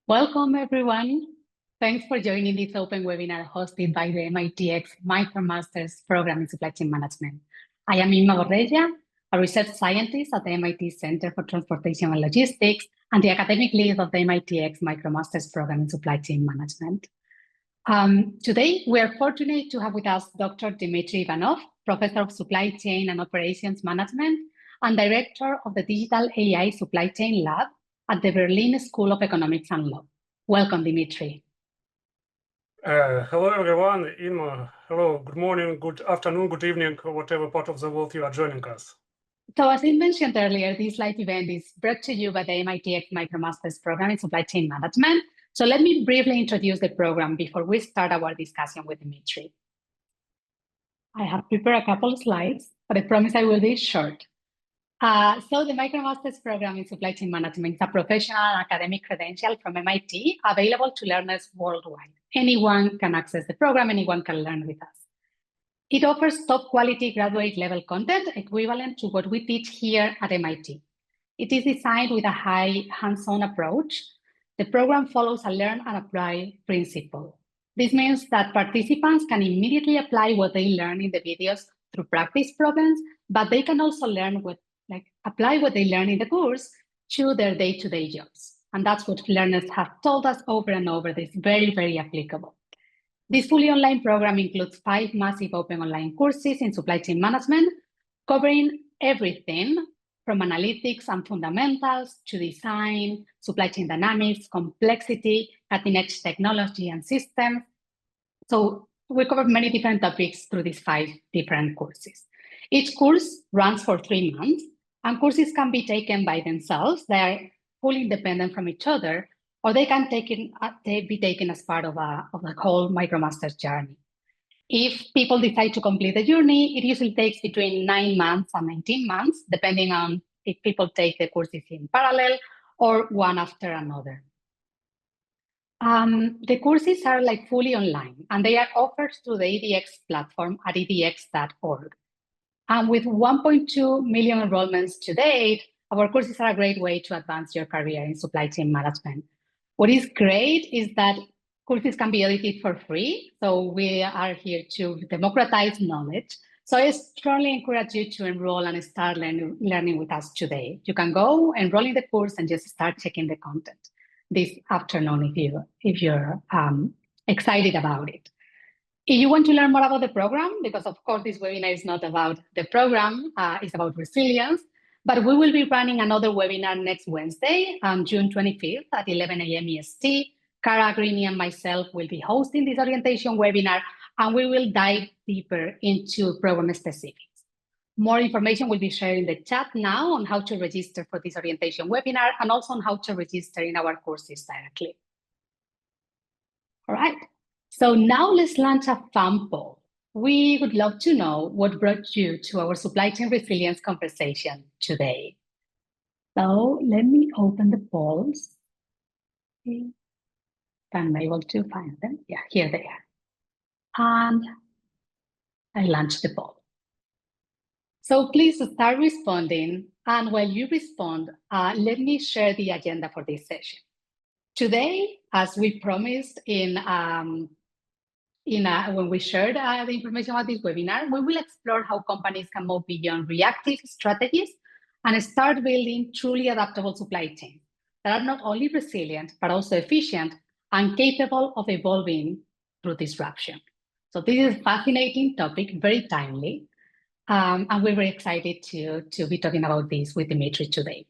Welcome, everyone. Thanks for joining this open webinar hosted by the MITx MicroMasters Program in Supply Chain Management. I am Inma Borrella, a research scientist at the MIT Center for Transportation and Logistics and the academic lead of the MITx MicroMasters Program in Supply Chain Management. Today, we are fortunate to have with us Dr. Dmitry Ivanov, Professor of Supply Chain and Operations Management and Director of the Digital AI Supply Chain Lab at the Berlin School of Economics and Law. Welcome, Dmitry. Hello, everyone. Inma, hello, good morning, good afternoon, good evening, whatever part of the world you are joining us. So as I mentioned earlier, this live event is brought to you by the MITx MicroMasters Program in Supply Chain Management. So let me briefly introduce the program before we start our discussion with Dmitry. I have prepared a couple of slides, but I promise I will be short. So the MicroMasters Program in Supply Chain Management is a professional and academic credential from MIT available to learners worldwide. Anyone can access the program, anyone can learn with us. It offers top quality graduate level content equivalent to what we teach here at MIT. It is designed with a high hands-on approach. The program follows a learn and apply principle. This means that participants can immediately apply what they learn in the videos through practice problems, but they can also learn apply what they learn in the course to their day-to-day jobs. And that's what learners have told us over and over. This is very, very applicable. This fully online program includes 5 massive open online courses in supply chain management, covering everything from analytics and fundamentals to design, supply chain dynamics, complexity, cutting-edge technology and systems. So we cover many different topics through these 5 different courses. Each course runs for 3 months, and courses can be taken by themselves. They are fully independent from each other, or they can be taken as part of the whole MicroMasters journey. If people decide to complete the journey, it usually takes between 9 months and 19 months, depending on if people take the courses in parallel or one after another. The courses are fully online, and they are offered through the edX platform at edx.org. And with 1.2 million enrollments to date, our courses are a great way to advance your career in supply chain management. What is great is that courses can be edited for free. So we are here to democratize knowledge. So I strongly encourage you to enroll and start learning with us today. You can go enroll in the course and just start checking the content this afternoon if you're excited about it. If you want to learn more about the program, because of course this webinar is not about the program, it's about resilience, but we will be running another webinar next Wednesday, June 25th at 11 a.m. EST. Cara Greeny and myself will be hosting this orientation webinar, and we will dive deeper into program specifics. More information will be shared in the chat now on how to register for this orientation webinar and also on how to register in our courses directly. All right. So now let's launch a fun poll. We would love to know what brought you to our supply chain resilience conversation today. So let me open the polls. If I'm able to find them. Yeah, here they are. And I launched the poll. So please start responding. And while you respond, let me share the agenda for this session. Today, as we promised when we shared the information about this webinar, we will explore how companies can move beyond reactive strategies and start building truly adaptable supply chains that are not only resilient, but also efficient and capable of evolving through disruption. So this is a fascinating topic, very timely, and we're very excited to be talking about this with Dmitry today.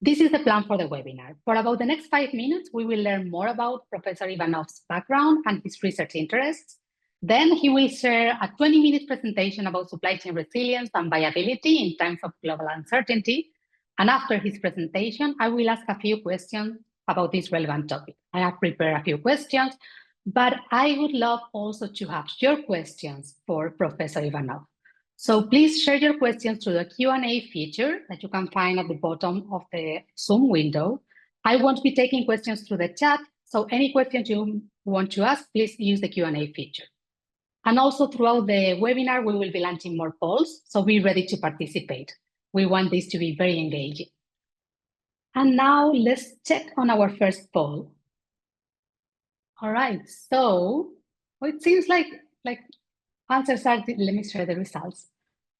This is the plan for the webinar. For about the next 5 minutes, we will learn more about Professor Ivanov's background and his research interests. Then he will share a 20-minute presentation about supply chain resilience and viability in times of global uncertainty. And after his presentation, I will ask a few questions about this relevant topic. I have prepared a few questions, but I would love also to have your questions for Professor Ivanov. So please share your questions through the Q&A feature that you can find at the bottom of the Zoom window. I won't be taking questions through the chat, so any questions you want to ask, please use the Q&A feature. And also throughout the webinar, we will be launching more polls, so be ready to participate. We want this to be very engaging. And now let's check on our first poll. All right, so it seems like answers are, let me share the results.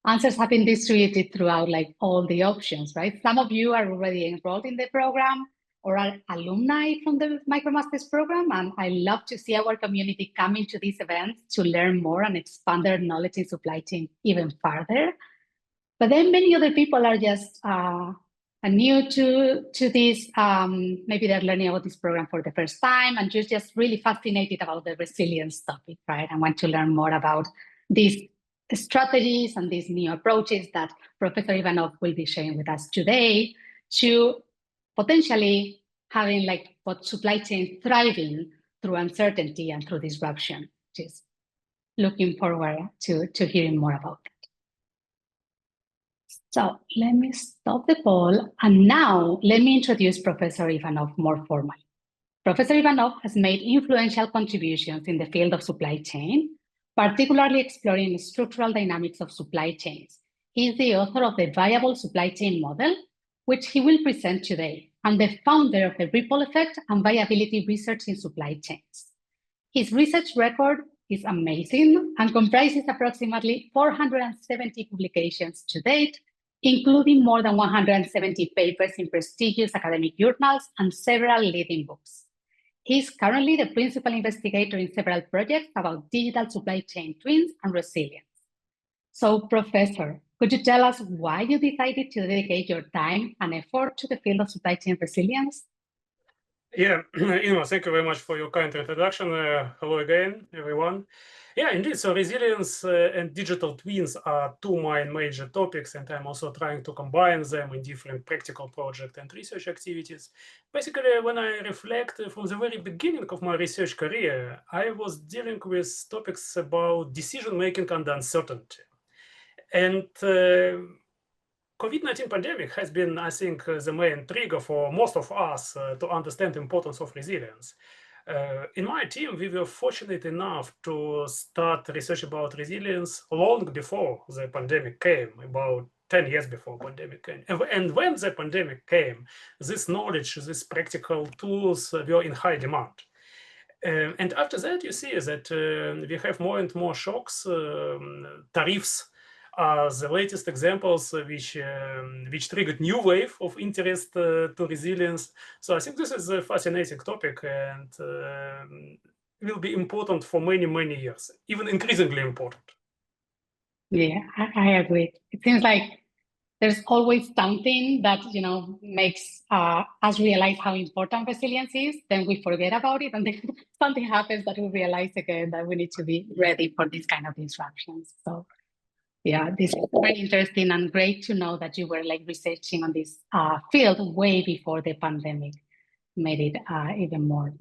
Answers have been distributed throughout like all the options, right? Some of you are already enrolled in the program or are alumni from the MicroMasters program, and I love to see our community coming to these events to learn more and expand their knowledge in supply chain even further. But then many other people are just new to this. Maybe they're learning about this program for the first time and just really fascinated about the resilience topic, right? And want to learn more about these strategies and these new approaches that Professor Ivanov will be sharing with us today to potentially having like what supply chain thriving through uncertainty and through disruption, which is looking forward to hearing more about that. So let me stop the poll. And now let me introduce Professor Ivanov more formally. Professor Ivanov has made influential contributions in the field of supply chain, particularly exploring structural dynamics of supply chains. He is the author of the Viable Supply Chain Model, which he will present today, and the founder of the Ripple Effect and Viability Research in Supply Chains. His research record is amazing and comprises approximately 470 publications to date, including more than 170 papers in prestigious academic journals and several leading books. He is currently the principal investigator in several projects about digital supply chain twins and resilience. So, Professor, could you tell us why you decided to dedicate your time and effort to the field of supply chain resilience? Yeah, thank you very much for your kind introduction. Hello again, everyone. Yeah, indeed. So resilience and digital twins are two my major topics, and I'm also trying to combine them in different practical project and research activities. Basically, when I reflect from the very beginning of my research career, I was dealing with topics about decision-making and uncertainty. And COVID-19 pandemic has been, I think, the main trigger for most of us to understand the importance of resilience. In my team, we were fortunate enough to start research about resilience long before the pandemic came, about 10 years before pandemic came. And when the pandemic came, this knowledge, these practical tools were in high demand. And after that, you see that we have more and more shocks. Tariffs are the latest examples which triggered new wave of interest to resilience. So I think this is a fascinating topic and will be important for many, many years, even increasingly important. Yeah, I agree. It seems like there's always something that makes us realize how important resilience is. Then we forget about it, and then something happens that we realize again that we need to be ready for these kind of disruptions. So, yeah, this is very interesting and great to know that you were like researching on this field way before the pandemic made it even more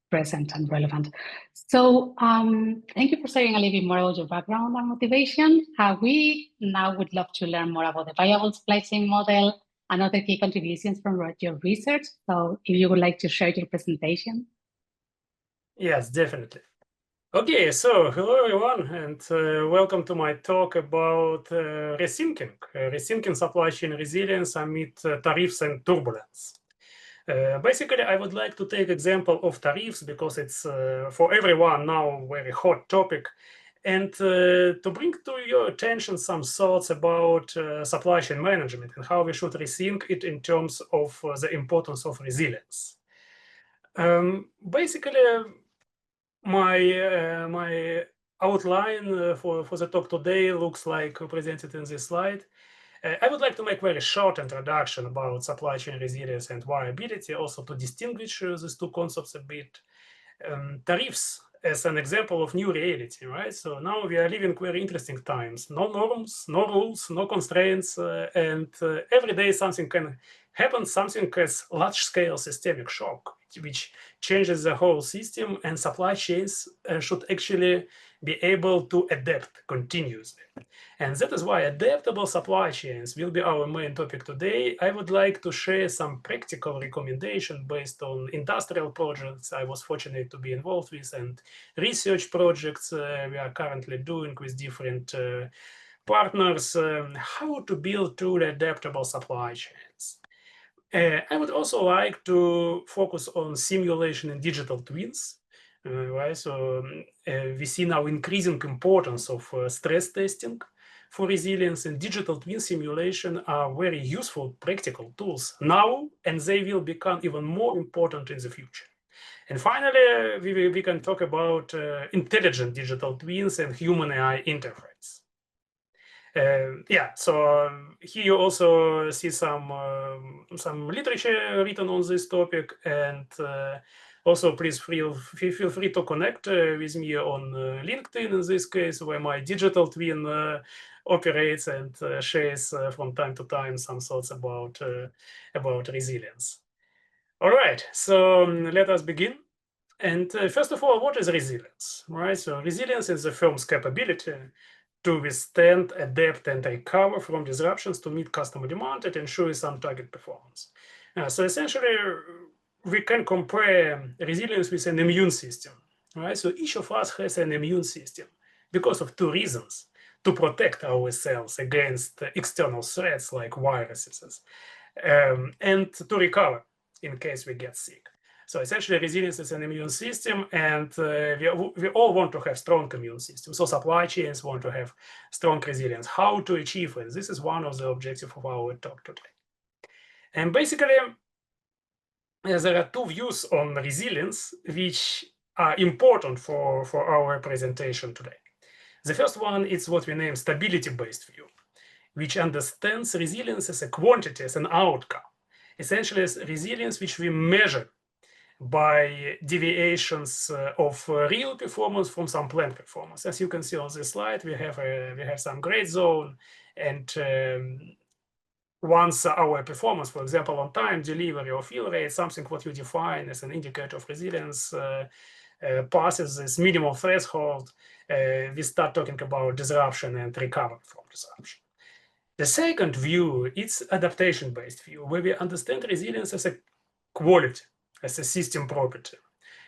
present and relevant. So thank you for sharing a little bit more about your background and motivation. We now would love to learn more about the viable supply chain model and other key contributions from your research. So if you would like to share your presentation. Yes, definitely. Okay, so hello everyone, and welcome to my talk about rethinking supply chain resilience amid tariffs and turbulence. Basically, I would like to take example of tariffs because it's for everyone now very hot topic, and to bring to your attention some thoughts about supply chain management and how we should rethink it in terms of the importance of resilience. Basically, my outline for the talk today looks like presented in this slide. I would like to make very short introduction about supply chain resilience and viability, also to distinguish these two concepts a bit. Tariffs as an example of new reality, right? So now we are living very interesting times. No norms, no rules, no constraints, and every day something can happen, something as large-scale systemic shock, which changes the whole system, and supply chains should actually be able to adapt continuously. And that is why adaptable supply chains will be our main topic today. I would like to share some practical recommendation based on industrial projects I was fortunate to be involved with and research projects we are currently doing with different partners, how to build truly adaptable supply chains. I would also like to focus on simulation and digital twins, right? So we see now increasing importance of stress testing for resilience, and digital twin simulation are very useful practical tools now, and they will become even more important in the future. And finally, we can talk about intelligent digital twins and human AI interface. Yeah, so here you also see some literature written on this topic, and also please feel free to connect with me on LinkedIn in this case, where my digital twin operates and shares from time to time some thoughts about resilience. All right, so let us begin. And first of all, what is resilience, right? So resilience is the firm's capability to withstand, adapt, and recover from disruptions to meet customer demand and ensure some target performance. So essentially, we can compare resilience with an immune system, right? So each of us has an immune system because of two reasons: to protect ourselves against external threats like viruses, and to recover in case we get sick. So essentially, resilience is an immune system, and we all want to have strong immune systems. So supply chains want to have strong resilience. How to achieve it? This is one of the objectives of our talk today. And basically, there are two views on resilience which are important for our presentation today. The first one is what we name stability-based view, which understands resilience as a quantity, as an outcome. Essentially, as resilience which we measure by deviations of real performance from some planned performance. As you can see on this slide, we have some gray zone, and once our performance, for example, on time, delivery, or fill rate, something what you define as an indicator of resilience, passes this minimal threshold, we start talking about disruption and recovery from disruption. The second view is adaptation-based view, where we understand resilience as a quality, as a system property.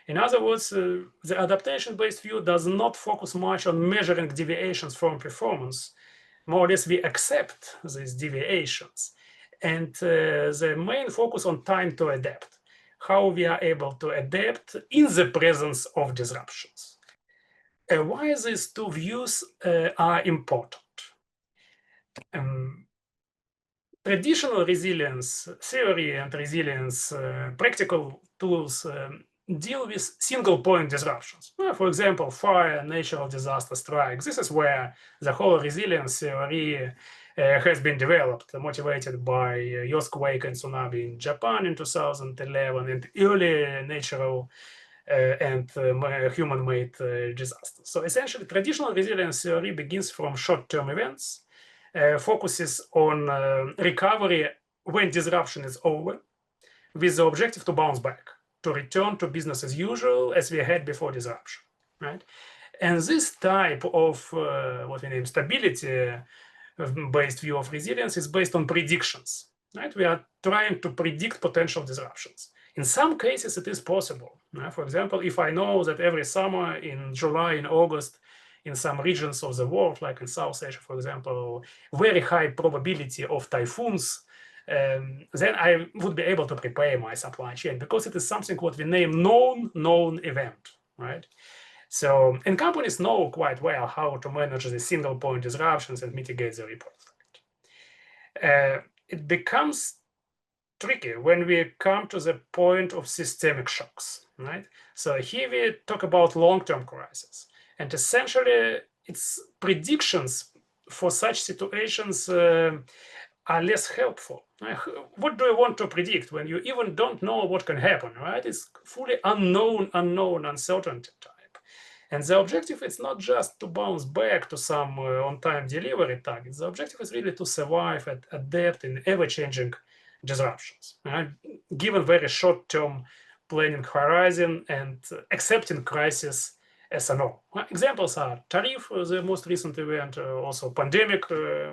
In other words, the adaptation-based view does not focus much on measuring deviations from performance. More or less, we accept these deviations. And the main focus on time to adapt, how we are able to adapt in the presence of disruptions. Why these two views are important? Traditional resilience theory and resilience practical tools deal with single point disruptions. For example, fire, natural disaster strikes. This is where the whole resilience theory has been developed, motivated by earthquake and tsunami in Japan in 2011 and early natural and human-made disasters. So essentially, traditional resilience theory begins from short-term events, focuses on recovery when disruption is over, with the objective to bounce back, to return to business as usual as we had before disruption, right? And this type of what we name stability-based view of resilience is based on predictions, right? We are trying to predict potential disruptions. In some cases, it is possible. For example, if I know that every summer in July and August, in some regions of the world, like in South Asia, for example, very high probability of typhoons, then I would be able to prepare my supply chain because it is something what we name known event, right? So, and companies know quite well how to manage the single point disruptions and mitigate the ripple effect. It becomes tricky when we come to the point of systemic shocks, right? So here we talk about long-term crises. And essentially, its predictions for such situations are less helpful. What do you want to predict when you even don't know what can happen, right? It's fully unknown, uncertainty type. And the objective is not just to bounce back to some on-time delivery targets. The objective is really to survive and adapt in ever-changing disruptions, given very short-term planning horizon and accepting crisis as a norm. Examples are Tariff, the most recent event, also pandemic.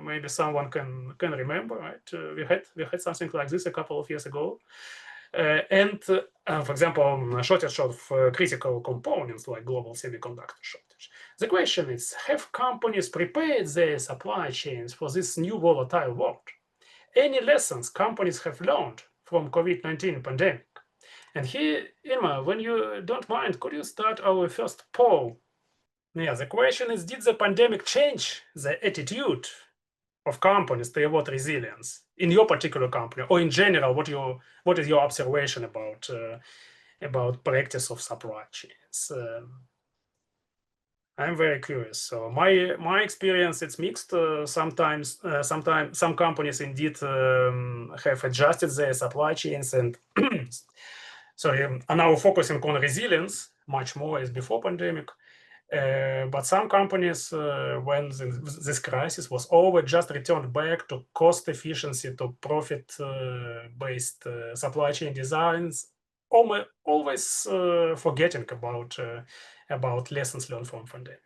Maybe someone can remember, right? We had something like this a couple of years ago. And for example, shortage of critical components like global semiconductor shortage. The question is, have companies prepared their supply chains for this new volatile world? Any lessons companies have learned from COVID-19 pandemic? And here, Irma, when you don't mind, could you start our first poll? Yeah, the question is, did the pandemic change the attitude of companies toward resilience in your particular company, or in general, what is your observation about practice of supply chains? I'm very curious. So my experience, it's mixed. Sometimes some companies indeed have adjusted their supply chains and sorry, are now focusing on resilience much more as before pandemic. But some companies, when this crisis was over, just returned back to cost efficiency, to profit-based supply chain designs, always forgetting about lessons learned from pandemic.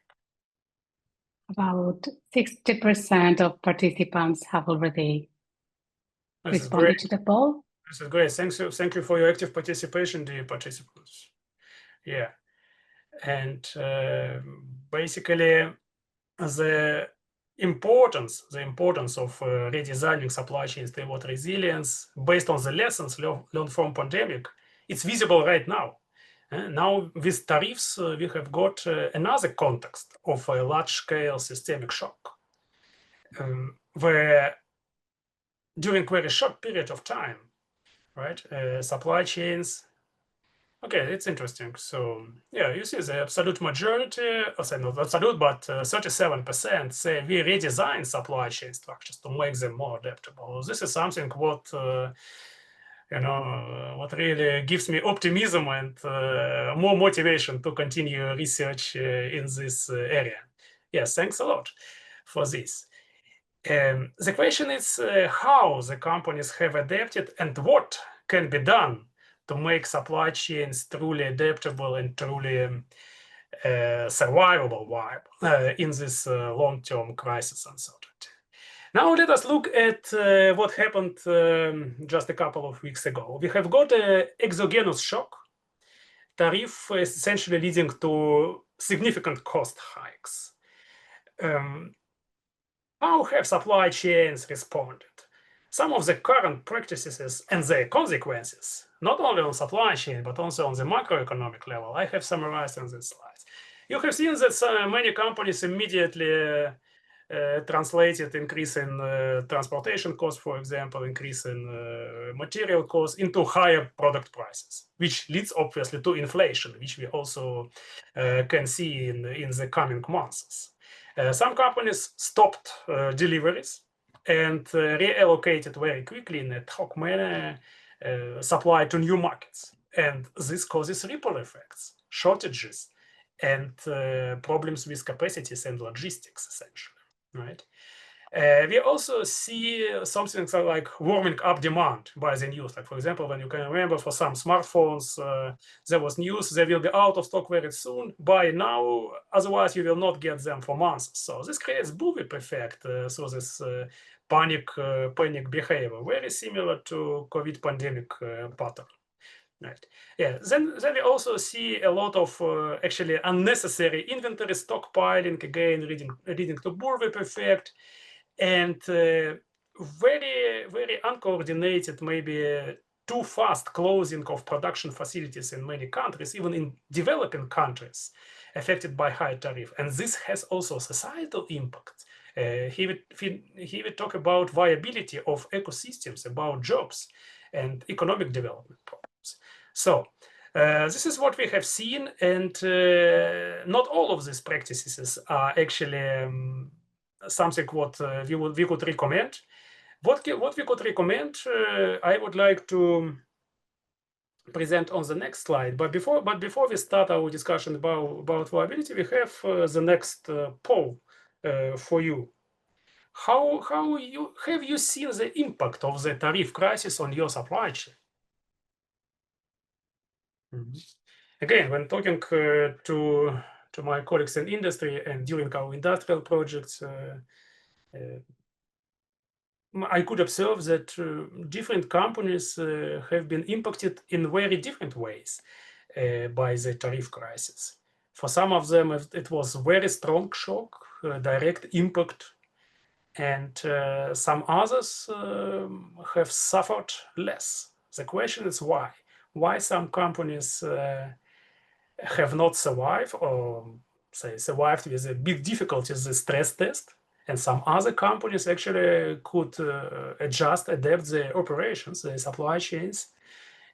About 60% of participants have already responded to the poll. This is great. Thank you for your active participation, dear participants. Yeah, and basically the importance of redesigning supply chains toward resilience based on the lessons learned from pandemic, it's visible right now. Now with tariffs, we have got another context of a large-scale systemic shock, where during very short period of time, right, supply chains. Okay, it's interesting. So yeah, you see the absolute majority, or say not absolute, but 37% say we redesign supply chain structures to make them more adaptable. This is something what what really gives me optimism and more motivation to continue research in this area. Yes, thanks a lot for this. The question is how the companies have adapted and what can be done to make supply chains truly adaptable and truly survivable in this long-term crisis uncertainty. Now let us look at what happened just a couple of weeks ago. We have got an exogenous shock. Tariff is essentially leading to significant cost hikes. How have supply chains responded? Some of the current practices and their consequences, not only on supply chain, but also on the macroeconomic level, I have summarized in this slide. You have seen that many companies immediately translated increase in transportation costs, for example, increase in material costs into higher product prices, which leads obviously to inflation, which we also can see in the coming months. Some companies stopped deliveries and reallocated very quickly in a ad hoc manner supply to new markets. And this causes ripple effects, shortages, and problems with capacities and logistics, essentially, right? We also see something like warming up demand by the news. Like, for example, when you can remember for some smartphones, there was news they will be out of stock very soon. Buy now, otherwise you will not get them for months. So this creates bullwhip effect. So this panic behavior, very similar to COVID pandemic pattern. Right. Yeah. Then we also see a lot of actually unnecessary inventory stockpiling, again leading to bullwhip effect, and very uncoordinated, maybe too fast closing of production facilities in many countries, even in developing countries affected by high tariff. And this has also societal impact. Here we talk about viability of ecosystems, about jobs and economic development problems. So this is what we have seen, and not all of these practices are actually something what we could recommend. What we could recommend, I would like to present on the next slide. But before we start our discussion about viability, we have the next poll for you. How have you seen the impact of the tariff crisis on your supply chain? Again, when talking to my colleagues in industry and during our industrial projects, I could observe that different companies have been impacted in very different ways by the tariff crisis. For some of them, it was very strong shock, direct impact, and some others have suffered less. The question is why? why some companies have not survived, or say survived with a big difficulties the stress test, and some other companies actually could adjust, adapt their operations, their supply chains,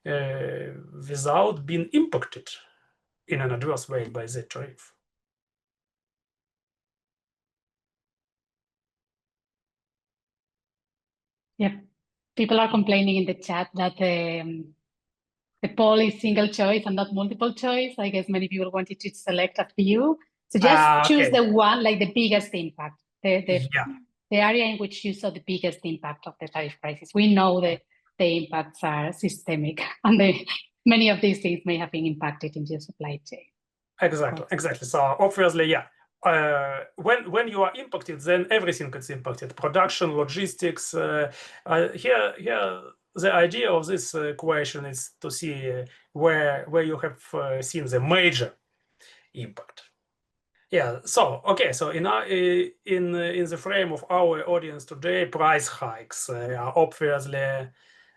without being impacted in an adverse way by the tariff. Yep. People are complaining in the chat that the poll is single choice and not multiple choice. I guess many people wanted to select a few. So just choose the one, like the biggest impact, the area in which you saw the biggest impact of the tariff crisis. We know that the impacts are systemic, and many of these things may have been impacted in your supply chain. Exactly. So obviously, when you are impacted, then everything gets impacted. Production, logistics. Here, the idea of this question is to see where you have seen the major impact. So in the frame of our audience today, price hikes are obviously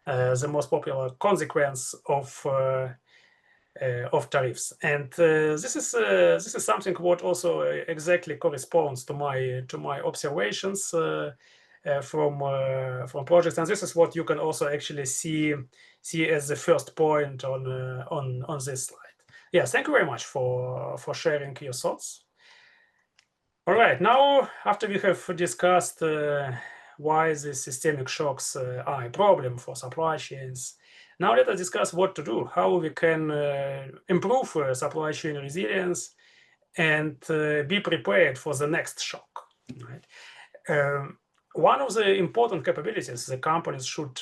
the most popular consequence of tariffs, and this is something what also exactly corresponds to my observations from projects, and this is what you can also actually see as the first point on this slide. Thank you very much for sharing your thoughts. All right, now after we have discussed why the systemic shocks are a problem for supply chains, now let us discuss what to do, how we can improve supply chain resilience and be prepared for the next shock. Right? One of the important capabilities the companies should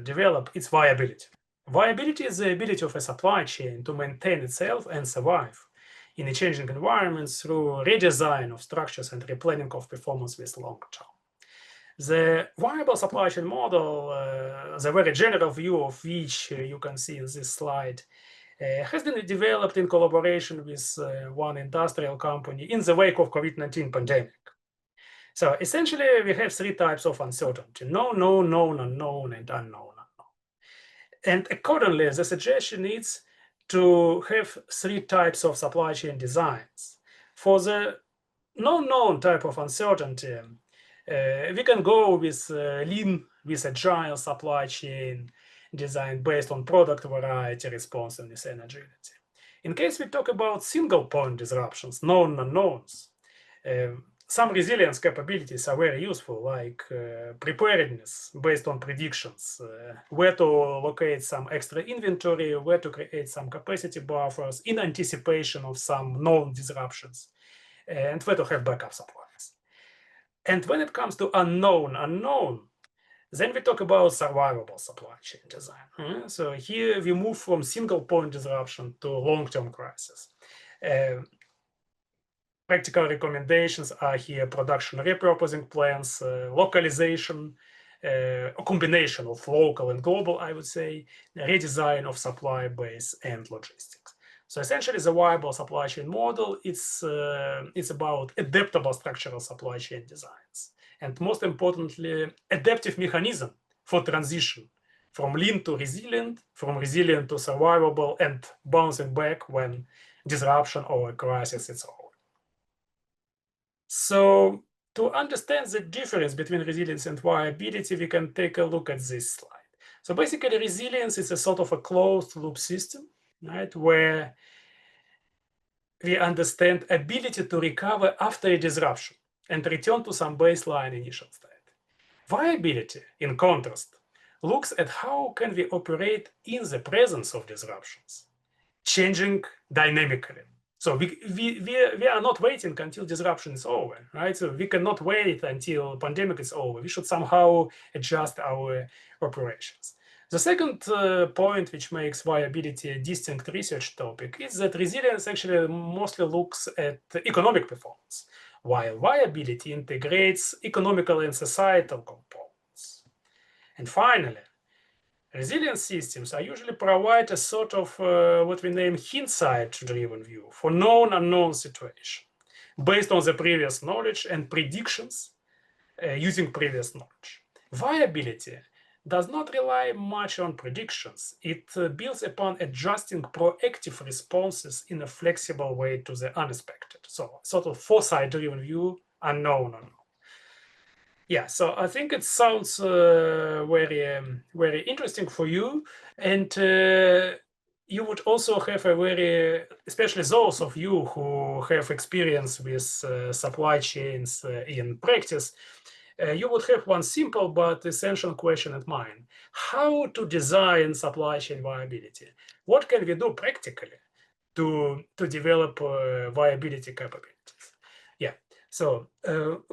develop is viability. Viability is the ability of a supply chain to maintain itself and survive in a changing environment through redesign of structures and replanning of performance with long term. The viable supply chain model, the very general view of which you can see in this slide, has been developed in collaboration with one industrial company in the wake of COVID-19 pandemic. So essentially, we have three types of uncertainty: known, unknown, and unknown. And accordingly, the suggestion is to have three types of supply chain designs. For the non-known type of uncertainty, we can go with lean, with agile supply chain design based on product variety, responsiveness, and agility. In case we talk about single point disruptions, known unknowns, some resilience capabilities are very useful, like preparedness based on predictions, where to locate some extra inventory, where to create some capacity buffers in anticipation of some known disruptions, and where to have backup supplies. And when it comes to unknown, then we talk about survivable supply chain design. So here we move from single point disruption to long-term crisis. Practical recommendations are here: production repurposing plans, localization, a combination of local and global, I would say, redesign of supply base and logistics. So essentially, the viable supply chain model is about adaptable structural supply chain designs, and most importantly, adaptive mechanism for transition from lean to resilient, from resilient to survivable, and bouncing back when disruption or a crisis is over. So to understand the difference between resilience and viability, we can take a look at this slide. So basically, resilience is a sort of a closed loop system, right, where we understand ability to recover after a disruption and return to some baseline initial state. Viability, in contrast, looks at how can we operate in the presence of disruptions, changing dynamically. So we are not waiting until disruption is over, right? So we cannot wait until pandemic is over. We should somehow adjust our operations. The second point which makes viability a distinct research topic is that resilience actually mostly looks at economic performance, while viability integrates economical and societal components. And finally, resilient systems are usually provide a sort of what we name hindsight-driven view for known unknown situation, based on the previous knowledge and predictions using previous knowledge. Viability does not rely much on predictions. It builds upon adjusting proactive responses in a flexible way to the unexpected. So sort of foresight-driven view, unknown. Yeah, so I think it sounds very interesting for you. And you would also have a very, especially those of you who have experience with supply chains in practice, you would have one simple but essential question in mind. How to design supply chain viability? What can we do practically to develop viability capabilities? Yeah, so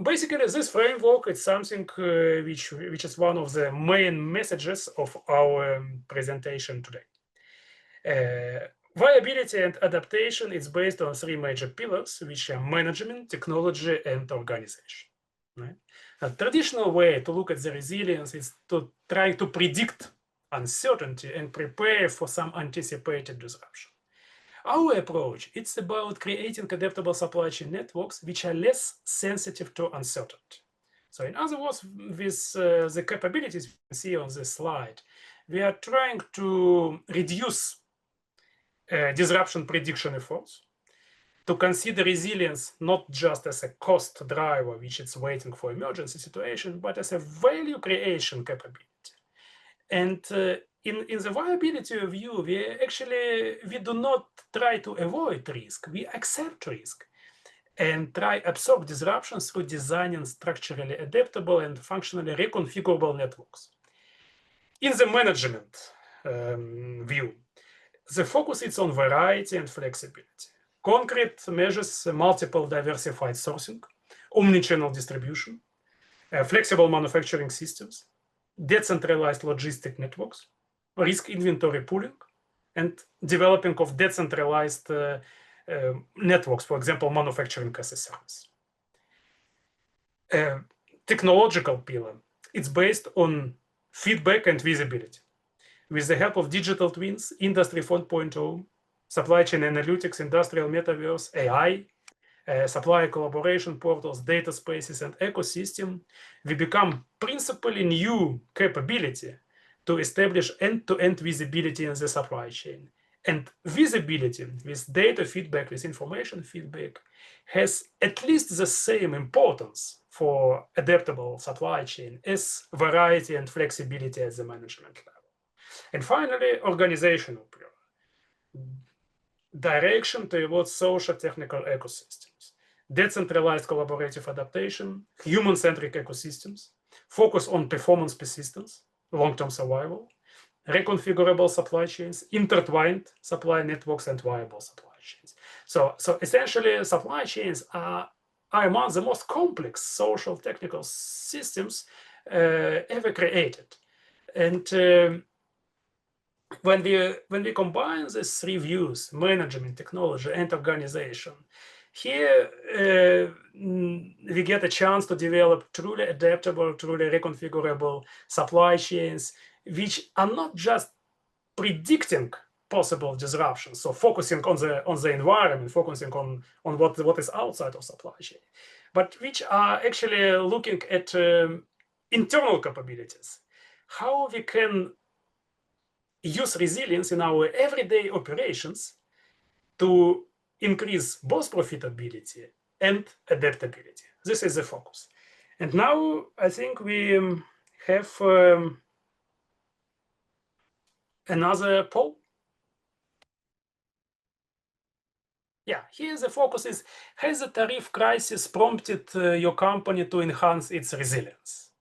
basically this framework is something which is one of the main messages of our presentation today. Viability and adaptation is based on three major pillars, which are management, technology, and organization. Right? A traditional way to look at the resilience is to try to predict uncertainty and prepare for some anticipated disruption. Our approach, it's about creating adaptable supply chain networks which are less sensitive to uncertainty. So in other words, with the capabilities we see on this slide, we are trying to reduce disruption prediction efforts, to consider resilience not just as a cost driver, which is waiting for emergency situation, but as a value creation capability. And in the viability view, we do not try to avoid risk, we accept risk and try absorb disruptions through designing structurally adaptable and functionally reconfigurable networks. In the management view, the focus is on variety and flexibility. Concrete measures multiple diversified sourcing, omnichannel distribution, flexible manufacturing systems, decentralized logistic networks, risk inventory pooling, and developing of decentralized networks, for example, manufacturing as a service. Technological pillar, it's based on feedback and visibility. With the help of digital twins, Industry 4.0, supply chain analytics, industrial metaverse, AI, supplier collaboration portals, data spaces, and ecosystem, we become principally new capability to establish end-to-end visibility in the supply chain. And visibility with data feedback, with information feedback, has at least the same importance for adaptable supply chain as variety and flexibility at the management level. And finally, organizational direction towards social technical ecosystems, decentralized collaborative adaptation, human-centric ecosystems, focus on performance persistence, long-term survival, reconfigurable supply chains, intertwined supply networks, and viable supply chains. So essentially, supply chains are among the most complex social technical systems ever created. And when we combine these three views, management, technology, and organization, here we get a chance to develop truly adaptable, truly reconfigurable supply chains, which are not just predicting possible disruptions, so focusing on the environment, focusing on what is outside of supply chain, but which are actually looking at internal capabilities, how we can use resilience in our everyday operations to increase both profitability and adaptability. This is the focus. And now I think we have another poll. Yeah, here the focus is, has the tariff crisis prompted your company to enhance its resilience?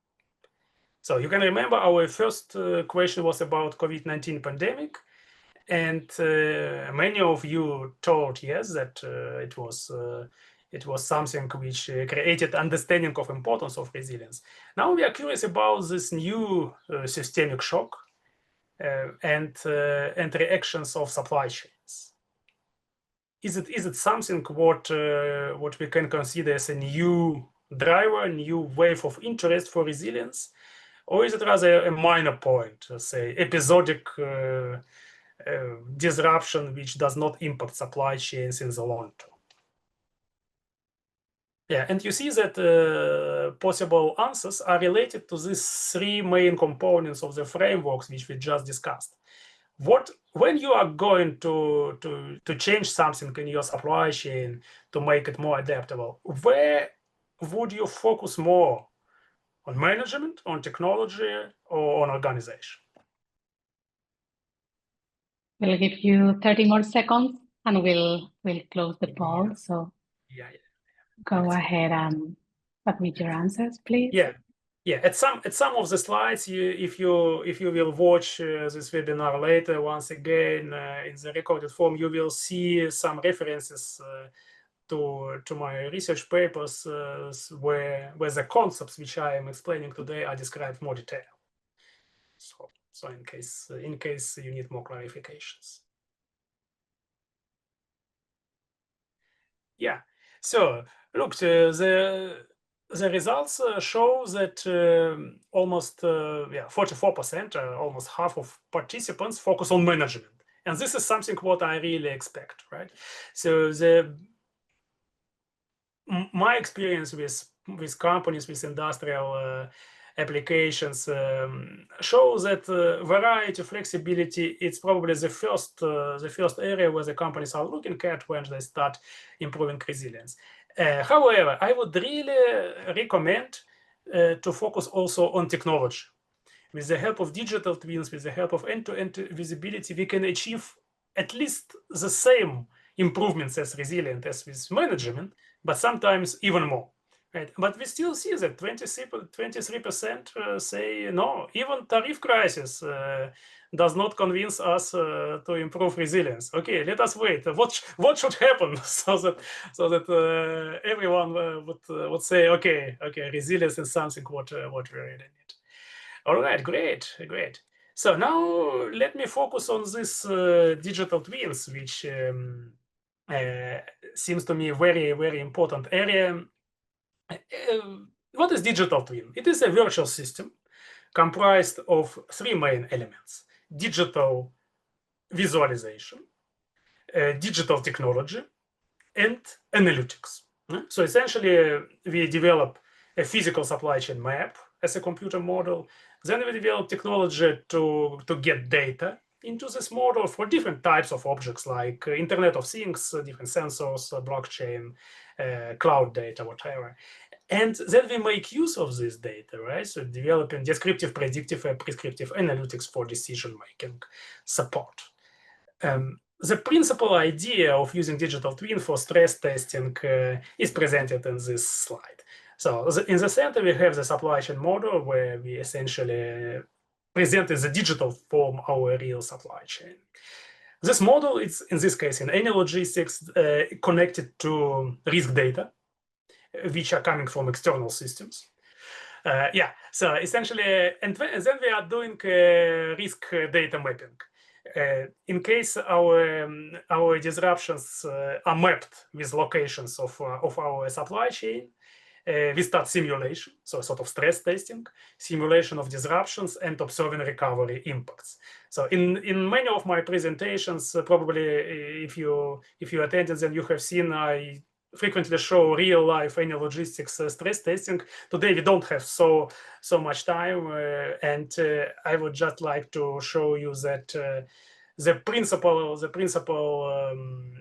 So you can remember our first question was about COVID-19 pandemic. And many of you told yes that it was something which created understanding of importance of resilience. Now we are curious about this new systemic shock and reactions of supply chains. Is it something what we can consider as a new driver, a new wave of interest for resilience, or is it rather a minor point, say episodic disruption which does not impact supply chains in the long term? Yeah, and you see that possible answers are related to these three main components of the frameworks which we just discussed. When you are going to change something in your supply chain to make it more adaptable, where would you focus more? On management, on technology, or on organization? We'll give you 30 more seconds and we'll close the poll. Yeah. So Yeah. go ahead and submit your answers, please. Yeah. At some of the slides, if you will watch this webinar later, once again in the recorded form, you will see some references to my research papers where the concepts which I am explaining today are described more detail. So in case you need more clarifications. Yeah. So look, the results show that almost 44%, almost half of participants focus on management, and this is something what I really expect, right? So my experience with companies with industrial applications shows that variety, flexibility, it's probably the first area where the companies are looking at when they start improving resilience. However, I would really recommend to focus also on technology. With the help of digital twins, with the help of end-to-end visibility, we can achieve at least the same improvements as resilient as with management, but sometimes even more. Right? But we still see that 23% say no, even tariff crisis does not convince us to improve resilience. Okay, let us wait. What should happen so that everyone would say, okay, resilience is something what we really need. All right, great. So now let me focus on this digital twins, which seems to me a very, very important area. What is digital twin? It is a virtual system comprised of three main elements: digital visualization, digital technology, and analytics. So essentially, we develop a physical supply chain map as a computer model. Then we develop technology to get data into this model for different types of objects like Internet of Things, different sensors, blockchain, cloud data, whatever. And then we make use of this data, right? So developing descriptive, predictive, and prescriptive analytics for decision-making support. The principal idea of using digital twin for stress testing is presented in this slide. So in the center, we have the supply chain model where we essentially present in the digital form our real supply chain. This model is, in this case, in any logistics, connected to risk data, which are coming from external systems. So essentially, and then we are doing risk data mapping. In case our disruptions are mapped with locations of our supply chain, we start simulation, so a sort of stress testing, simulation of disruptions, and observing recovery impacts. So in many of my presentations, probably if you attended them, you have seen I frequently show real life any logistics stress testing. Today we don't have so much time, and I would just like to show you that the principal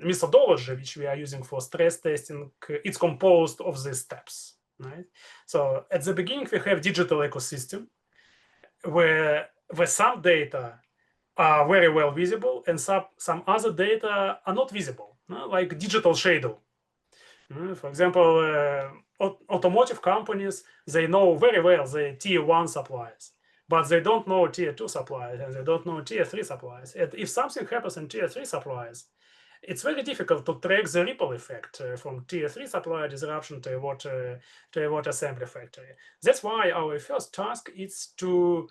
methodology which we are using for stress testing, it's composed of these steps, right? So at the beginning we have digital ecosystem where some data are very well visible and some other data are not visible, like digital shadow. For example, automotive companies, they know very well the tier 1 suppliers, but they don't know tier 2 suppliers and they don't know tier 3 suppliers. And if something happens in tier 3 suppliers, it's very difficult to track the ripple effect from tier 3 supplier disruption to a water assembly factory. That's why our first task is to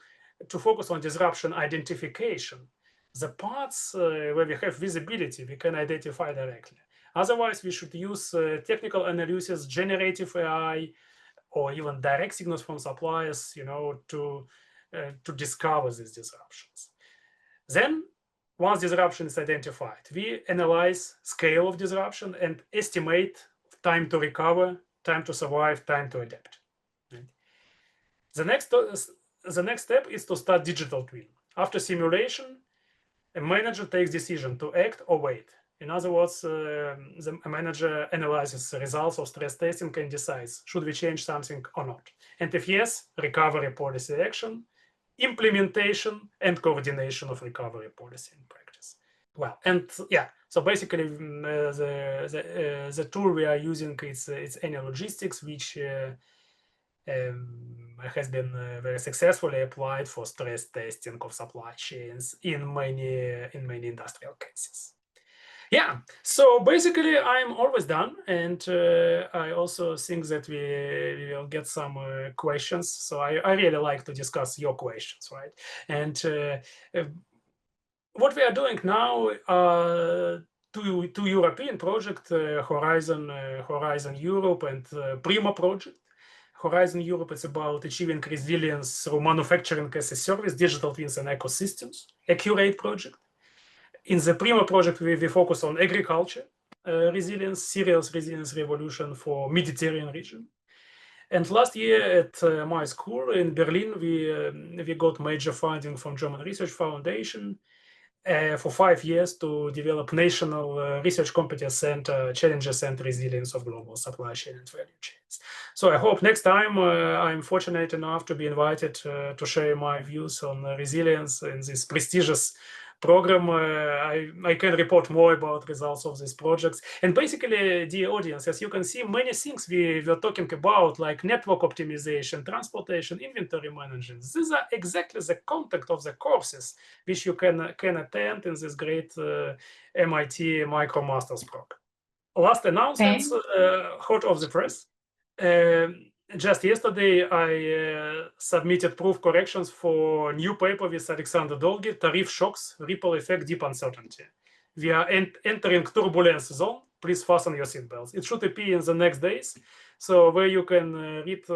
focus on disruption identification. The parts where we have visibility, we can identify directly. Otherwise, we should use technical analysis, generative AI, or even direct signals from suppliers, to discover these disruptions. Then, once disruption is identified, we analyze scale of disruption and estimate time to recover time to survive, time to adapt. Right? The next step is to start digital twin. After simulation, a manager takes decision to act or wait. In other words, the manager analyzes the results of stress testing and decides, should we change something or not? And if yes, recovery policy action, implementation and coordination of recovery policy in practice. Well, and yeah, so basically the tool we are using it's any logistics, which has been very successfully applied for stress testing of supply chains in many industrial cases. Yeah, so basically I'm always done, and I also think that we will get some questions. So I really like to discuss your questions, right? And what we are doing now, two European projects, Horizon Europe and Prima project. Horizon Europe is about achieving resilience through manufacturing as a service, digital twins and ecosystems, accurate project. In the Prima project, we focus on agriculture, resilience, serious resilience revolution for Mediterranean region. And last year at my school in Berlin, we got major funding from German Research Foundation for 5 years to develop national research competence center, challenges and resilience of global supply chain and value chains. So I hope next time I'm fortunate enough to be invited to share my views on resilience in this prestigious program. I can report more about results of these projects. And basically, dear audience, as you can see, many things we were talking about, like network optimization, transportation, inventory management, these are exactly the content of the courses which you can attend in this great MIT MicroMasters program. Last announcements, hot off the press. Just yesterday, I submitted proof corrections for new paper with Alexander Dolgy, Tariff Shocks, Ripple Effect, Deep Uncertainty. We are entering turbulence zone. Please fasten your seatbelts. It should appear in the next days, so where you can read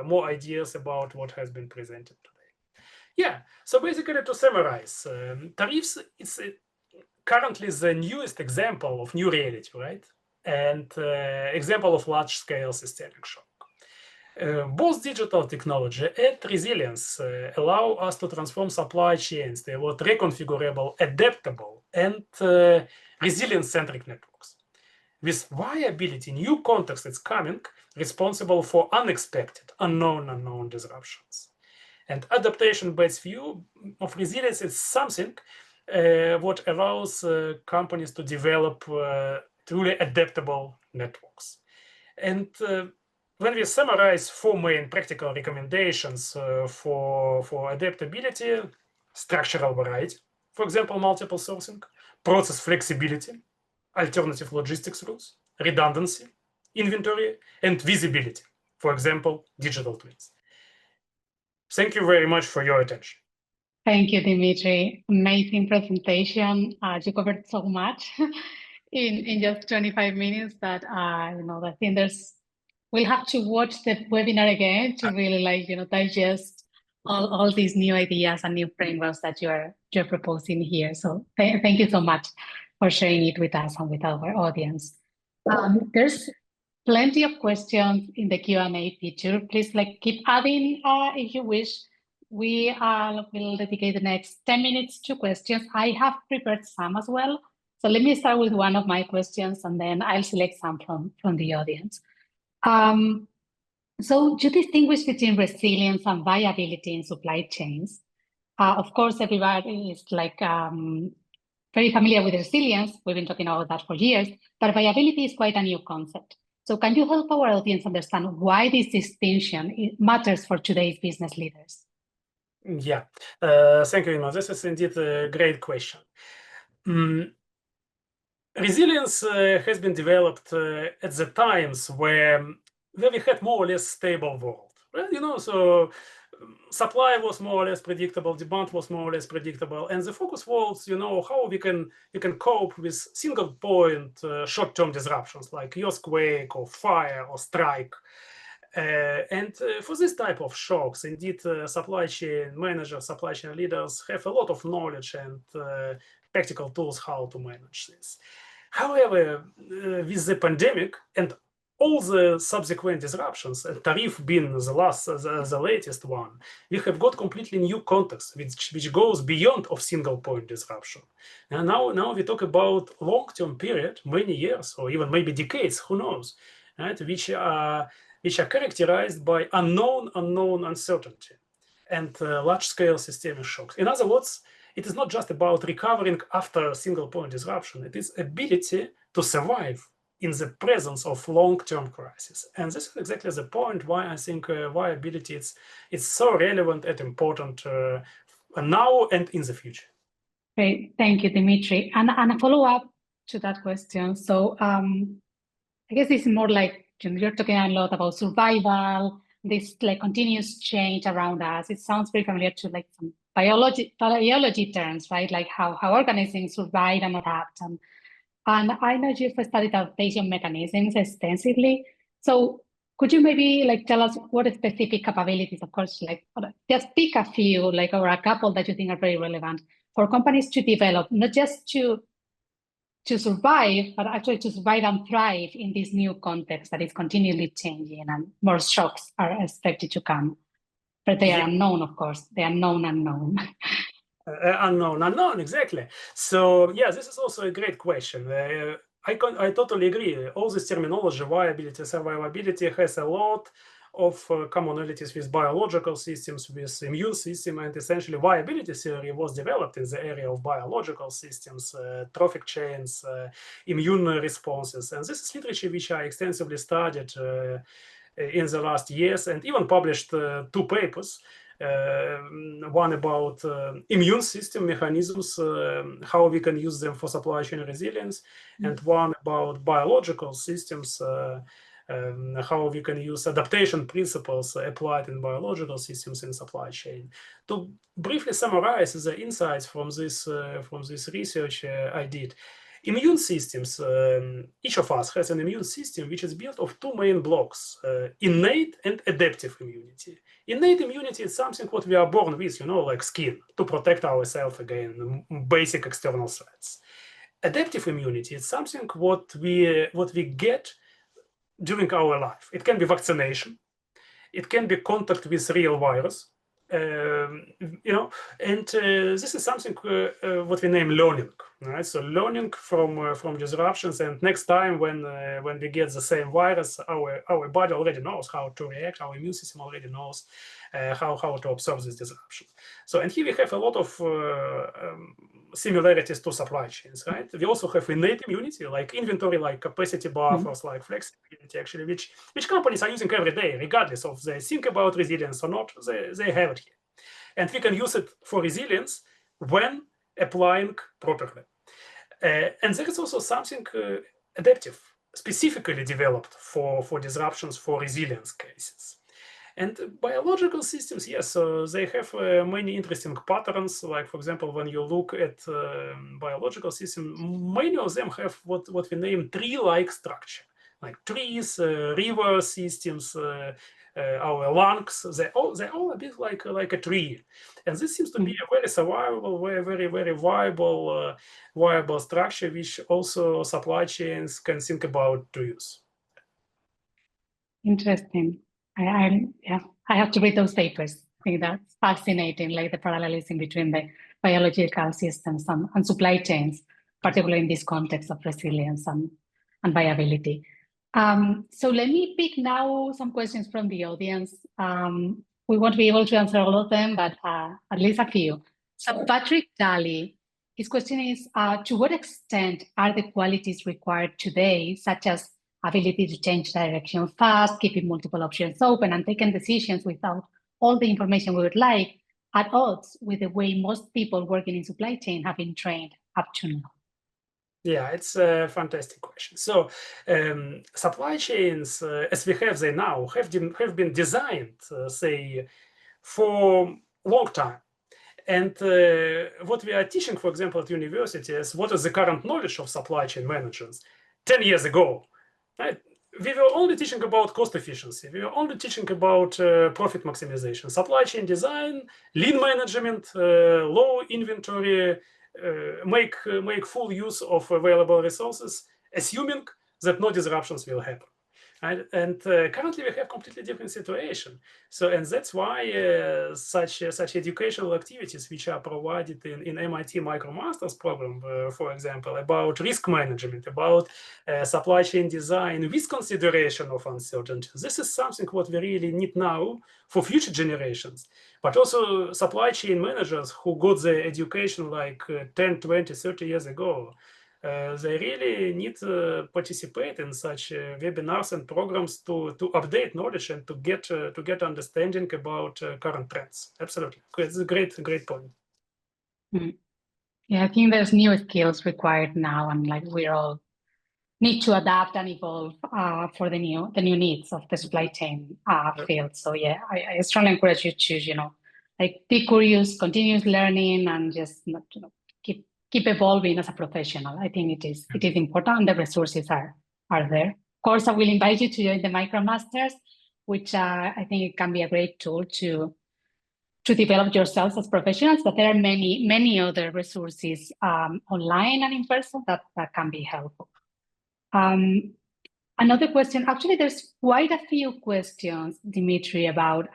more ideas about what has been presented today. Yeah, so basically to summarize, tariffs is currently the newest example of new reality, right? And example of large-scale systemic shock. Both digital technology and resilience allow us to transform supply chains toward reconfigurable, adaptable, and resilient-centric networks. With viability, new context is coming, responsible for unexpected, unknown disruptions. And adaptation-based view of resilience is something what allows companies to develop truly adaptable networks. And when we summarize 4 main practical recommendations for adaptability, structural variety, for example, multiple sourcing, process flexibility, alternative logistics routes, redundancy, inventory, and visibility, for example, digital twins. Thank you very much for your attention. Thank you, Dmitry. Amazing presentation. You covered so much in just 25 minutes that I think we'll have to watch the webinar again to really digest all these new ideas and new frameworks that you're proposing here. So thank you so much for sharing it with us and with our audience. There's plenty of questions in the Q&A feature. Please keep adding if you wish. We will dedicate the next 10 minutes to questions. I have prepared some as well. So let me start with one of my questions, and then I'll select some from the audience. So you distinguish between resilience and viability in supply chains. Of course, everybody is very familiar with resilience. We've been talking about that for years, but viability is quite a new concept. So can you help our audience understand why this distinction matters for today's business leaders? Yeah, thank you, Ina. This is indeed a great question. Resilience has been developed at the times where we had more or less stable world, right? So supply was more or less predictable, demand was more or less predictable, and the focus was, how we can cope with single point short-term disruptions like earthquake or fire or strike. And for this type of shocks, indeed, supply chain managers, supply chain leaders have a lot of knowledge and practical tools how to manage this. However, with the pandemic and all the subsequent disruptions, and Tariff being the latest one, we have got completely new context, which goes beyond of single point disruption. And now we talk about long-term period, many years, or even maybe decades, who knows, right? Which are characterized by unknown uncertainty and large-scale systemic shocks. In other words, it is not just about recovering after single point disruption. It is ability to survive in the presence of long-term crisis. And this is exactly the point why I think viability is so relevant and important now and in the future. Great, thank you, Dmitry. And a follow-up to that question. So I guess this is more like, you're talking a lot about survival, this like continuous change around us. It sounds very familiar to like some biology terms, right? Like how organisms survive and adapt. And I know you've studied adaptation mechanisms extensively. So could you maybe like tell us what specific capabilities, of course, like just pick a few, like, or a couple that you think are very relevant for companies to develop, not just to survive, but actually to survive and thrive in this new context that is continually changing and more shocks are expected to come. But they are unknown, of course, they are unknown. Unknown, exactly. So yeah, this is also a great question. I totally agree. All this terminology, viability, survivability, has a lot of commonalities with biological systems, with immune system, and essentially viability theory was developed in the area of biological systems, trophic chains, immune responses. And this is literature which I extensively studied in the last years, and even published 2 papers. One about immune system mechanisms, how we can use them for supply chain resilience, and one about biological systems, how we can use adaptation principles applied in biological systems in supply chain. To briefly summarize the insights from this research I did. Immune systems, each of us has an immune system which is built of 2 main blocks, innate and adaptive immunity. Innate immunity is something what we are born with, like skin, to protect ourselves against basic external threats. Adaptive immunity is something what we get during our life. It can be vaccination, it can be contact with real virus, and this is something what we name learning, right? So learning from disruptions, and next time when we get the same virus, our body already knows how to react. Our immune system already knows how to absorb this disruption. So, and here we have a lot of similarities to supply chains, right? We also have innate immunity, like inventory, like capacity buffers, like flexibility, actually, which companies are using every day, regardless of they think about resilience or not, they have it here. And we can use it for resilience when applying properly. And there is also something adaptive, specifically developed for disruptions, for resilience cases. And biological systems, yes, so they have many interesting patterns. Like, for example, when you look at biological systems, many of them have what we name tree-like structure, like trees, river systems, our lungs. They're all a bit like a tree, and this seems to be a very survivable, very viable structure, which also supply chains can think about to use. Interesting. I have to read those papers. I think that's fascinating, like the parallelism between the biological systems and supply chains, particularly in this context of resilience and viability. So let me pick now some questions from the audience. We won't be able to answer all of them, but at least a few. So Patrick Daly, his question is, to what extent are the qualities required today, such as ability to change direction fast, keeping multiple options open, and taking decisions without all the information we would like, at odds with the way most people working in supply chain have been trained up to now? Yeah, it's a fantastic question. So supply chains, as we have them now, have been designed, say, for a long time. And what we are teaching, for example, at universities, what is the current knowledge of supply chain managers 10 years ago, right? We were only teaching about cost efficiency. We were only teaching about profit maximization, supply chain design, lean management, low inventory, make full use of available resources, assuming that no disruptions will happen. Right? And currently we have completely different situation. So, and that's why such educational activities which are provided in MIT MicroMasters program, for example, about risk management, about supply chain design with consideration of uncertainty. This is something what we really need now for future generations, but also supply chain managers who got the education like 10, 20, 30 years ago. They really need to participate in such webinars and programs to update knowledge and to get understanding about current trends. Absolutely, it's a great point. Yeah, I think there's new skills required now, and like we all need to adapt and evolve for the new needs of the supply chain field. So yeah, I strongly encourage you to like be curious, continuous learning, and just keep evolving as a professional. I think it is important, and the resources are there. Of course, I will invite you to join the MicroMasters, which I think it can be a great tool to develop yourselves as professionals. But there are many other resources online and in person that can be helpful. Another question, actually, there's quite a few questions, Dmitry, about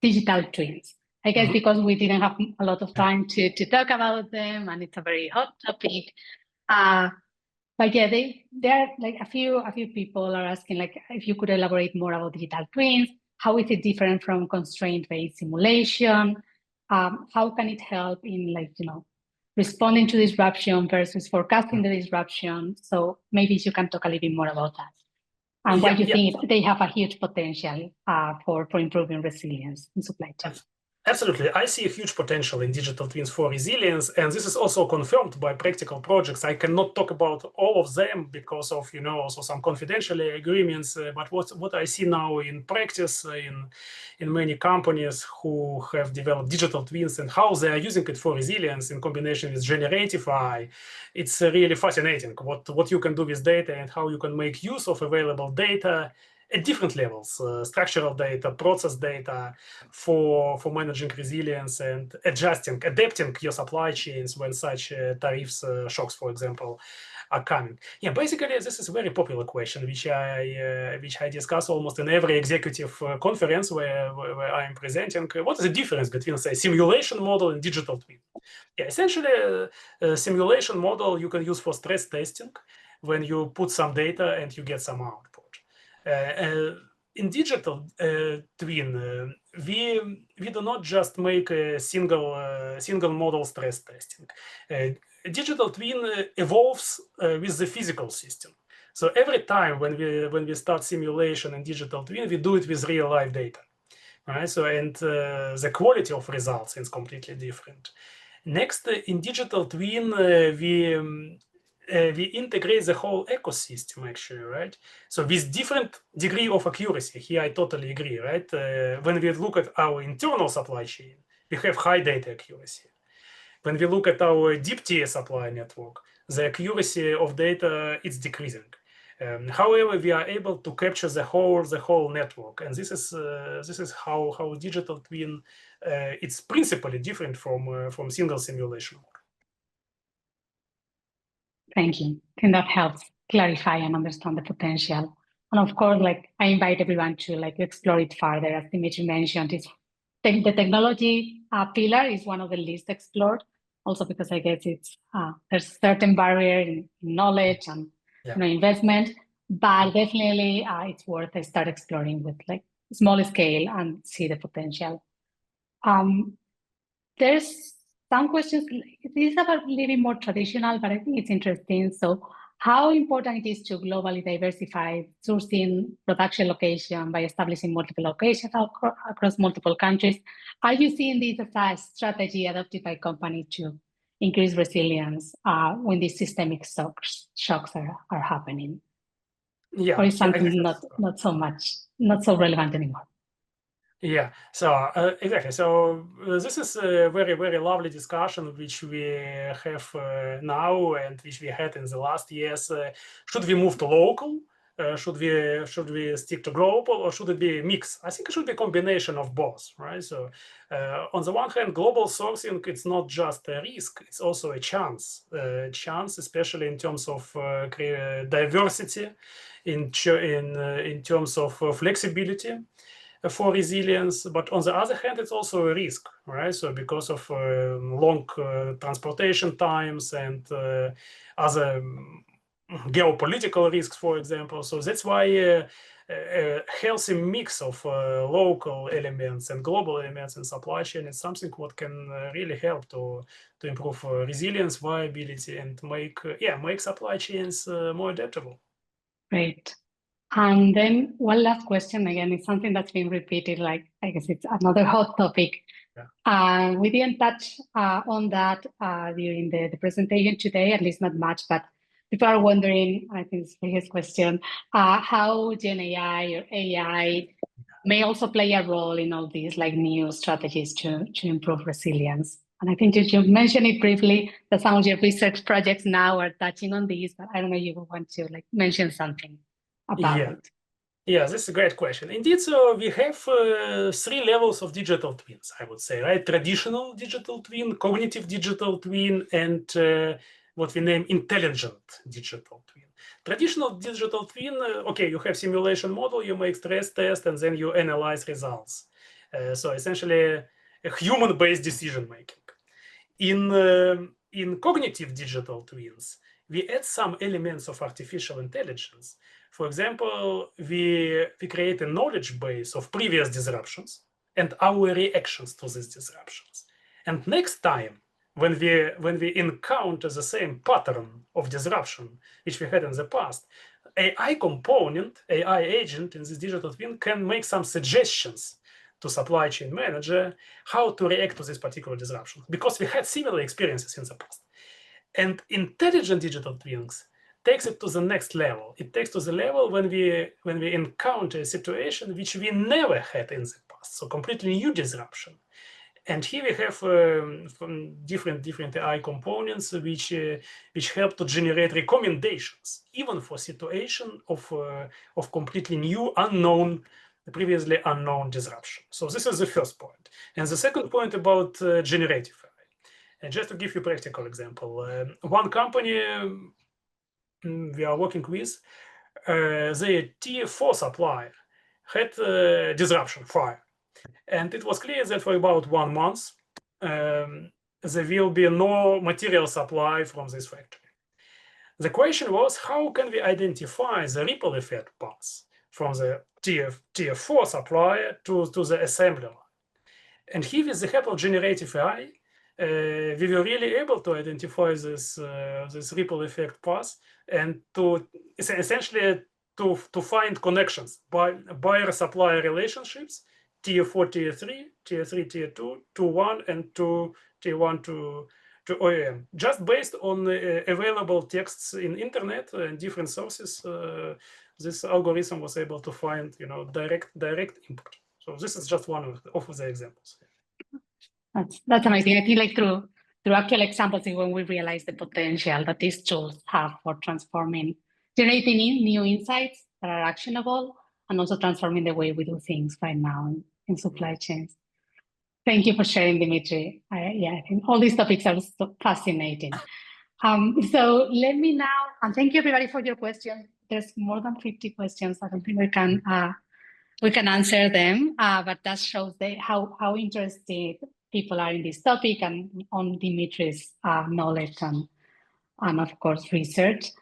digital twins. I guess because we didn't have a lot of time to talk about them, and it's a very hot topic. But yeah, there are like a few people are asking like if you could elaborate more about digital twins. How is it different from constraint-based simulation? How can it help in responding to disruption versus forecasting the disruption? So maybe you can talk a little bit more about that. And why you think they have a huge potential for improving resilience in supply chain. Absolutely. I see a huge potential in digital twins for resilience, and this is also confirmed by practical projects. I cannot talk about all of them because of, also some confidential agreements, but what I see now in practice in many companies who have developed digital twins and how they are using it for resilience in combination with generative AI, it's really fascinating what you can do with data and how you can make use of available data at different levels, structural data, process data, for managing resilience and adapting your supply chains when such tariffs shocks, for example, are coming. Yeah, basically, this is a very popular question, which I discuss almost in every executive conference where I am presenting. What is the difference between, say, simulation model and digital twin? Yeah, essentially, a simulation model you can use for stress testing when you put some data and you get some output. In digital twin, we do not just make a single model stress testing. Digital twin evolves with the physical system. So every time when we start simulation in digital twin, we do it with real life data, right? So and the quality of results is completely different. Next, in digital twin, we integrate the whole ecosystem, actually, right? So with different degree of accuracy, here I totally agree, right? When we look at our internal supply chain, we have high data accuracy. When we look at our deep tier supply network, the accuracy of data is decreasing. However, we are able to capture the whole network, and this is how digital twin it's principally different from single simulation. Thank you. I think that helps clarify and understand the potential. And of course, I invite everyone to explore it further. As Dmitry mentioned, the technology pillar is one of the least explored. Also because I guess it's there's certain barrier in knowledge and investment, but definitely it's worth to start exploring with small scale and see the potential. There's some questions. This is about living more traditional, but I think it's interesting. So, how important it is to globally diversify sourcing production location by establishing multiple locations across multiple countries? Are you seeing this as a strategy adopted by companies to increase resilience when these systemic shocks are happening? Yeah, or is something not so relevant anymore? Yeah, so exactly. So this is a very, very lovely discussion which we have now and which we had in the last years. Should we move to local should we stick to global, or should it be a mix? I think it should be a combination of both, right? So on the one hand, global sourcing, it's not just a risk, it's also a chance, especially in terms of diversity, in terms of flexibility for resilience. But on the other hand, it's also a risk, right? So because of long transportation times and other geopolitical risks, for example. So that's why a healthy mix of local elements and global elements in supply chain is something what can really help to improve resilience, viability, and make supply chains more adaptable. Great. And then one last question, again, it's something that's been repeated, like I guess it's another hot topic. Yeah. We didn't touch on that during the presentation today, at least not much, but people are wondering, I think it's the biggest question, how Gen AI or AI may also play a role in all these like new strategies to improve resilience. And I think you mentioned it briefly, that some of your research projects now are touching on these, but I don't know if you want to like mention something about it. Yeah, this is a great question. Indeed, so we have 3 levels of digital twins, I would say, right? Traditional digital twin, cognitive digital twin, and what we name intelligent digital twin. Traditional digital twin, okay, you have simulation model, you make stress test, and then you analyze results. So essentially, a human-based decision making. In cognitive digital twins, we add some elements of artificial intelligence. For example, we create a knowledge base of previous disruptions and our reactions to these disruptions. And next time, when we encounter the same pattern of disruption which we had in the past, AI component, AI agent in this digital twin can make some suggestions to supply chain manager how to react to this particular disruption, because we had similar experiences in the past. And intelligent digital twins takes it to the next level. It takes to the level when we encounter a situation which we never had in the past, so completely new disruption. And here we have different AI components which help to generate recommendations, even for situation of completely new, previously unknown disruption. So this is the first point. And the second point about generative AI. And just to give you a practical example, one company we are working with, their tier 4 supplier had disruption, fire. And it was clear that for about 1 month, there will be no material supply from this factory. The question was, how can we identify the ripple effect path from the tier 4 supplier to the assembly line? And here, with the help of generative AI, we were really able to identify this ripple effect path and to essentially to find connections by buyer-supplier relationships, tier 4, tier 3, tier 3, tier 2, to 1, and to tier 1 to OEM, just based on available texts in internet and different sources. This algorithm was able to find, direct input. So this is just one of the examples. That's amazing. I think like through actual examples is when we realize the potential that these tools have for generating new insights that are actionable, and also transforming the way we do things right now in supply chains. Thank you for sharing, Dmitry. I think all these topics are so fascinating. So let me now, and thank you everybody for your questions. There's more than 50 questions. I don't think we can answer them, but that shows how interested people are in this topic and on Dmitry's knowledge and of course research.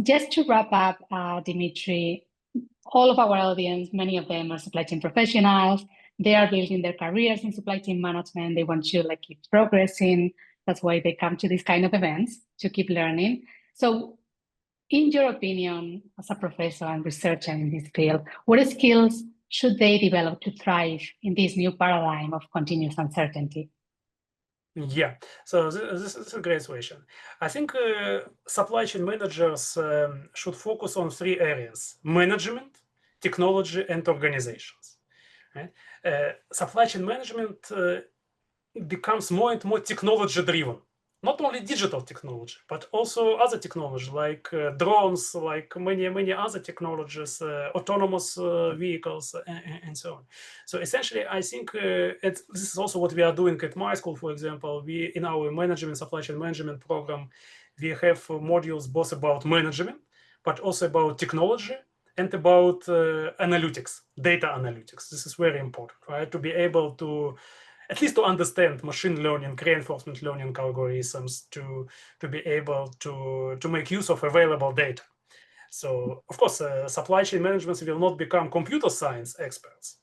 Just to wrap up, Dmitry, all of our audience, many of them are supply chain professionals. They are building their careers in supply chain management. They want to keep progressing. That's why they come to these kind of events, to keep learning. So in your opinion, as a professor and researcher in this field, what skills should they develop to thrive in this new paradigm of continuous uncertainty? Yeah, so this is a great question. I think supply chain managers should focus on 3 areas: management, technology, and organizations. Right? Supply chain management becomes more and more technology-driven not only digital technology, but also other technology like drones, like many other technologies, autonomous vehicles, and so on. So essentially, I think this is also what we are doing at my school. For example, we in our supply chain management program, we have modules both about management, but also about technology and about analytics, data analytics. This is very important, right? To be able to at least to understand machine learning, reinforcement learning algorithms, to be able to make use of available data. So, of course, supply chain management will not become computer science experts,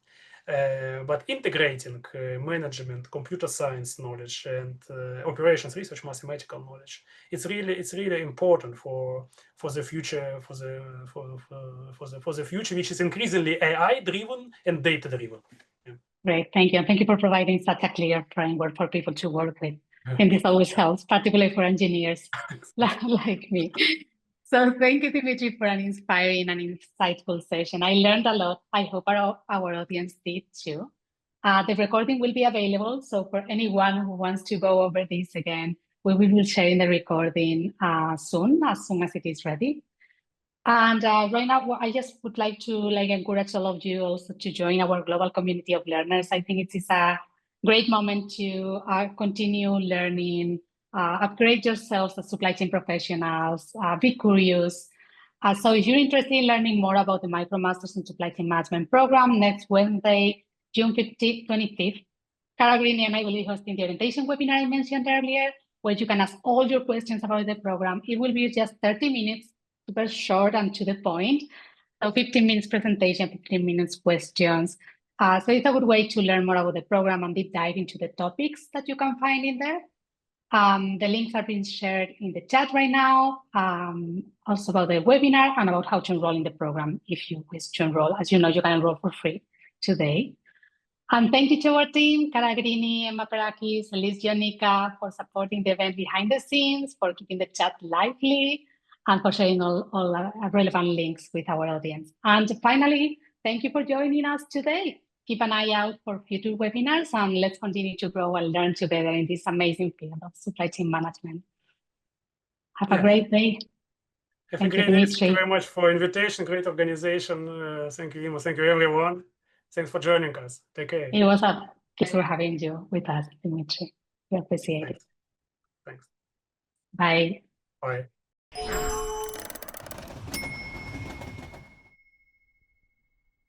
but integrating management, computer science knowledge, and operations research, mathematical knowledge, it's really important for the future, for the future, which is increasingly AI driven and data driven. Great, thank you. Thank you for providing such a clear framework for people to work with. And this always helps, particularly for engineers like me. So thank you, Dmitry, for an inspiring and insightful session. I learned a lot. I hope our audience did too. The recording will be available. So for anyone who wants to go over this again, we will be sharing the recording soon as it is ready. And right now, I just would like to encourage all of you also to join our global community of learners. I think it is a great moment to continue learning, upgrade yourselves as supply chain professionals, be curious. So if you're interested in learning more about the MicroMasters in Supply Chain Management program, next Wednesday, June 25th, Cara Greeny and I will be hosting the orientation webinar I mentioned earlier, where you can ask all your questions about the program. It will be just 30 minutes, super short and to the point. So 15 minutes presentation, 15 minutes questions. So it's a good way to learn more about the program and deep dive into the topics that you can find in there. The links are being shared in the chat right now, also about the webinar and about how to enroll in the program if you wish to enroll. As you know, you can enroll for free today. And thank you to our team, Cara Greeny, Emma Perakis, Elise Jonica, for supporting the event behind the scenes, for keeping the chat lively, and for sharing all relevant links with our audience. And finally, thank you for joining us today. Keep an eye out for future webinars, and let's continue to grow and learn together in this amazing field of supply chain management. Have a great day. Have a great day. Thank you very much for invitation. Great organization. Thank you, Imo. Thank you, everyone. Thanks for joining us. Take care. It was a pleasure having you with us, Dmitry. We appreciate it. Thanks. Bye. Bye.